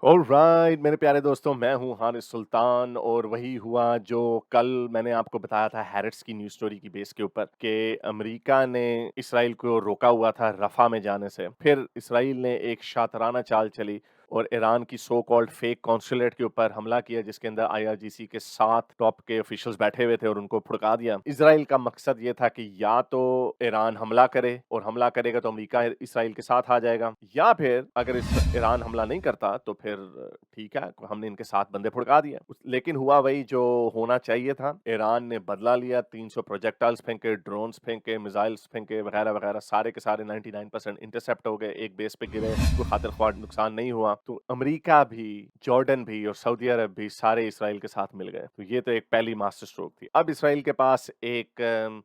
Alright मेरे प्यारे दोस्तों, मैं हूँ हारिस सुल्तान और वही हुआ जो कल मैंने आपको बताया था हैरिट्स की न्यूज़ स्टोरी की बेस के ऊपर कि अमेरिका ने इसराइल को रोका हुआ था रफ़ा में जाने से। फिर इसराइल ने एक शातराना चाल चली और ईरान की सो कॉल्ड फेक कॉन्सुलेट के ऊपर हमला किया, जिसके अंदर आईआरजीसी के 7 टॉप के ऑफिशियल्स बैठे हुए थे और उनको फुड़का दिया। इज़राइल का मकसद ये था कि या तो ईरान हमला करे और हमला करेगा तो अमेरिका इसराइल के साथ आ जाएगा, या फिर अगर ईरान हमला नहीं करता तो फिर ठीक है, हमने इनके 7 बंदे फुड़का दिए। लेकिन हुआ वही जो होना चाहिए था। ईरान ने बदला लिया, 300 प्रोजेक्टाइल्स फेंके, ड्रोन्स फेंके, मिसाइल्स फेंके वगैरह-वगैरह, सारे के सारे 99% इंटरसेप्ट हो गए, एक बेस पे गिरे, कोई खातिर ख्वाह नुकसान नहीं हुआ। तो अमेरिका भी, जॉर्डन भी और सऊदी अरब भी सारे इसराइल के साथ मिल गए। तो ये तो एक पहली मास्टर स्ट्रोक थी। अब इसराइल के पास एक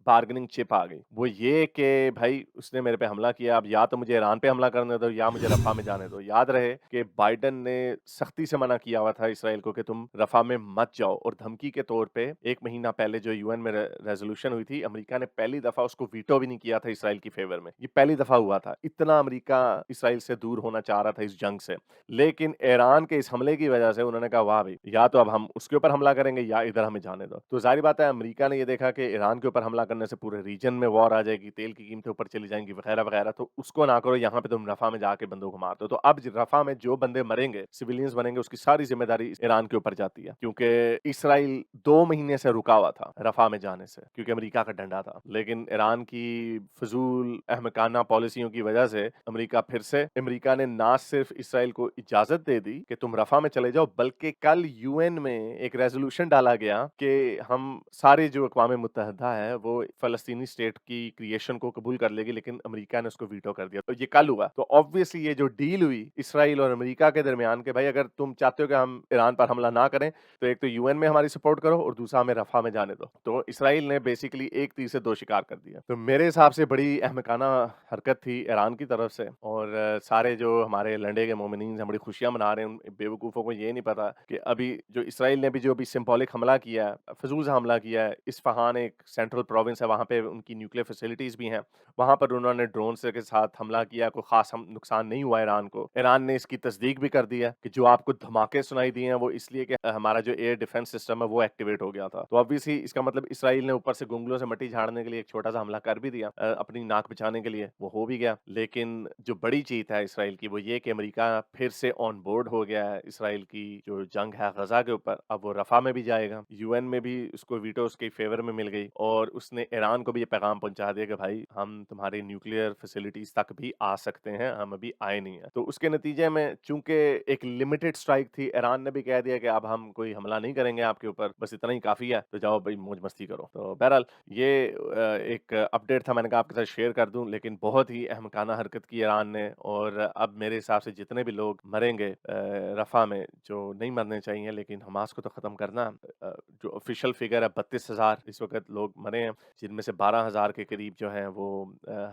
बार्गेनिंग चिप आ गई। वो ये कि भाई उसने मेरे पे हमला किया, अब या तो मुझे ईरान पे हमला करने दो या मुझे रफ़ा में जाने दो। याद रहे कि बाइडेन ने सख्ती से मना किया हुआ था इसराइल को कि तुम रफ़ा में मत जाओ, और धमकी के तौर पे 1 महीना पहले जो यूएन में रेज़ोल्यूशन हुई थी, अमेरिका ने पहली दफ़ा उसको वीटो भी नहीं किया था इसराइल की फ़ेवर में। ये पहली दफ़ा हुआ था। इतना अमेरिका इसराइल से दूर होना चाह रहा था इस जंग से। लेकिन ईरान के इस हमले की वजह से उन्होंने कहा वाह भई, या तो अब हम उसके ऊपर हमला करेंगे या इधर हमें जाने दो। तो ज़ाहिर बात है अमेरिका ने ये देखा कि ईरान के ऊपर हमला करने से पूरे रीजन में वॉर आ जाएगी, तेल की कीमतें ऊपर चली जाएँगी वगैरह-वगैरह, तो उसको ना करो, यहाँ पे तुम रफ़ा में जाके बंदों को मार दो। तो अब रफ़ा में जो बंदे मरेंगे, सिविलियंस मरेंगे, उसकी सारी ज़िम्मेदारी ईरान के ऊपर जाती है। क्योंकि इसराइल 2 महीने से रुका हुआ था रफ़ा में जाने से, क्योंकि अमेरिका का डंडा था। लेकिन ईरान की फ़िज़ूल अहमकाना पॉलिसियों की वजह से अमेरिका ने ना सिर्फ इसराइल को इजाज़त दे दी कि तुम रफ़ा में चले जाओ, बल्कि कल यूएन में एक रेज़ोल्यूशन डाला गया कि हम सारे जो अक़वाम मुत्तहिदा है, वो फ़लस्तीनी स्टेट की क्रिएशन को कबूल कर लेगी, लेकिन अमेरिका ने उसको वीटो कर दिया। तो ये कल हुआ। तो ऑब्वियसली ये जो डील हुई इसराइल और अमेरिका के दरमियान कि भाई अगर तुम चाहते हो कि हम ईरान पर हमला ना करें, तो एक तो यूएन में हमारी सपोर्ट करो और दूसरा हमें रफ़ा में जाने दो। तो इसराइल ने बेसिकली एक तीर से 2 शिकार कर दिया। तो मेरे हिसाब से बड़ी अहमकाना हरकत थी ईरान की तरफ से, और सारे जो हमारे लंडे के मोमिनीन हैं बड़ी खुशियाँ मना रहे हैं। उन बेवकूफ़ों को ये नहीं पता कि अभी जो इसराइल ने भी जो अभी सिंबॉलिक हमला किया है, फ़िज़ूल सा हमला किया है। इस्फ़हान एक सेंट्रल प्रोविंस है, वहाँ पे उनकी न्यूक्लियर फैसिलिटीज़ भी हैं। वहाँ पर उन्होंने ड्रोन से के साथ हमला किया, कोई ख़ास हम नुकसान नहीं हुआ ईरान को। ईरान ने इसकी तस्दीक भी कर दी है कि जो आपको धमाके सुनाई दिए हैं, वो इसलिए कि हमारा जो एयर डिफेंस सिस्टम है, वो एक्टिवेट हो गया था। तो ऑब्वियसली इसका मतलब इसराइल ने ऊपर से गुंगलों से मिट्टी झाड़ने के लिए एक छोटा-सा हमला कर भी दिया, अपनी नाक बचाने के लिए, वो हो भी गया। लेकिन जो बड़ी जीत है इसराइल की, वो ये कि अमेरिका फिर से ऑन बोर्ड हो गया है इसराइल की जो जंग है गज़ा के ऊपर। अब वो रफ़ा में भी जाएगा, यूएन में भी उसको वीटो उसके फ़ेवर में मिल गई, और उसने ईरान को भी ये पैगाम पहुँचा दिया कि भाई हम तुम्हारी न्यूक्लियर फैसिलिटीज़ तक भी आ सकते हैं, हम अभी आए नहीं हैं। तो उसके नतीजे में चूँकि एक लिमिटेड स्ट्राइक थी, ईरान ने भी कह दिया कि अब हम कोई हमला नहीं करेंगे आपके ऊपर, बस इतना ही काफ़ी है, तो जाओ भई मौज-मस्ती करो। तो बहरहाल ये एक अपडेट था, मैंने कहा आपके साथ शेयर कर दूँ, लेकिन बहुत ही अहमकाना हरकत की ईरान ने, और अब मेरे हिसाब से जितने भी लोग मरेंगे रफ़ा में, जो नहीं मरने चाहिए, लेकिन हमास को तो ख़त्म करना है। जो ऑफ़िशियल फ़िगर है 32,000 इस वक़्त लोग मरे हैं, जिनमें से 12,000 के करीब जो हैं वो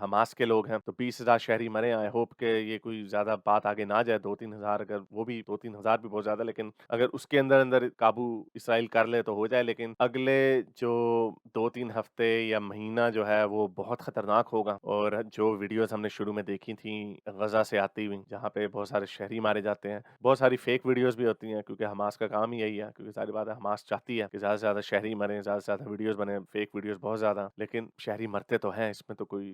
हमास के लोग हैं। तो 20,000 शहरी मरे हैं। आई होप कि ये कोई ज़्यादा बात आगे ना जाए, 2-3 हज़ार, अगर वो भी 2-3 हज़ार भी बहुत ज़्यादा, लेकिन अगर उसके अंदर-अंदर काबू इसराइल कर ले तो हो जाए। लेकिन अगले जो 2-3 हफ़्ते या महीना जो है वो बहुत ख़तरनाक होगा, और जो वीडियोज़ हमने शुरू में देखी थी गज़ा से आती हुई, जहाँ पे बहुत सारे शहरी मारे जाते हैं, बहुत सारी फेक वीडियोज़ भी होती हैं, क्योंकि हमास का काम ही यही है, क्योंकि सारी बात है हमास चाहती है कि ज़्यादा से ज़्यादा शहरी मरें, ज़्यादा से ज़्यादा वीडियोज़ बने, फेक वीडियोज़ बहुत ज़्यादा, लेकिन शहरी मरते तो हैं, इसमें तो कोई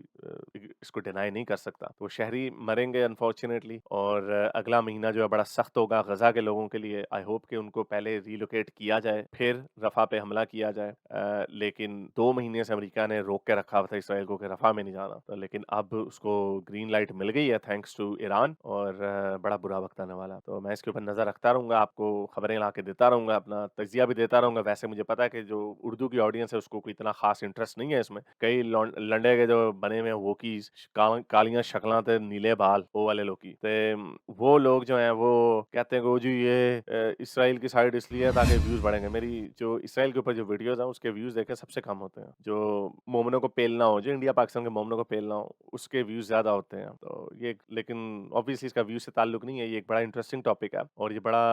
इसको डिनाई नहीं कर सकता। तो शहरी मरेंगे अनफॉर्चुनेटली, और अगला महीना जो है बड़ा सख्त होगा गज़ा के लोगों के लिए। आई होप कि उनको पहले रिलोकेट किया जाए, फिर रफ़ा पे हमला किया जाए। लेकिन 2 महीने से अमेरिका ने रोक के रखा हुआ था इसराइल को कि रफ़ा में नहीं जाना, तो लेकिन अब उसको ग्रीन लाइट मिल गई है थैंक्स टू ईरान, और बड़ा बुरा वक़्त आने वाला है। तो मैं इसके ऊपर नज़र रखता रहूँगा, आपको खबरें ला के देता रहूँगा, अपना तज्ज़िया भी देता रहूँगा। वैसे मुझे पता है कि जो उर्दू की ऑडियंस है उसको कोई इतना ख़ास इंटरेस्ट नहीं है इसमें। कई लंडे के जो बने हुए हैं वोकीज़, कालियां शक्लां ते नीले बाल, वो वाले लोग ते वो लोग जो हैं वो कहते हैं कि जी ये इसराइल की साइड इसलिए है ताकि व्यूज़ बढ़ेंगे। मेरी जो इसराइल के ऊपर जो वीडियोज़ हैं उसके व्यूज़ देखे सबसे कम होते हैं। जो मोमिनों को पेलना हो, जो इंडिया-पाकिस्तान के मोमिनों को पेलना हो, उसके व्यूज़ ज़्यादा होते हैं। तो ये, लेकिन ऑब्वियसली इसका व्यूज़ से ताल्लुक नहीं है। नहीं है, ये एक बड़ा इंटरेस्टिंग टॉपिक है और ये बड़ा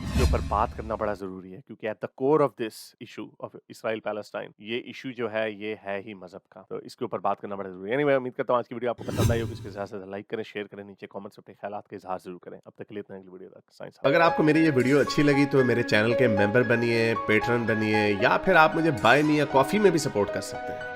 इसके ऊपर बात करना बड़ा ज़रूरी है क्योंकि at the core of this issue of Israel Palestine ये इश्यू जो है ये है ही मज़हब का। तो इसके ऊपर बात करना बड़ा ज़रूरी है। एनीवे उम्मीद करता हूँ आज की वीडियो आपको पसंद आई होगी। इसके साथ साथ लाइक करें, शेयर करें, नीचे कमेंट्स अपने ख्यालात का इज़हार ज़रूर करें। अब तक के लिए इतना ही, अगली वीडियो तक साइंस। अगर आपको मेरी ये वीडियो अच्छी लगी तो मेरे चैनल के मेंबर बनिए, पेट्रन बनिए या फिर आप मुझे बाय मी या कॉफ़ी में भी सपोर्ट कर सकते हैं।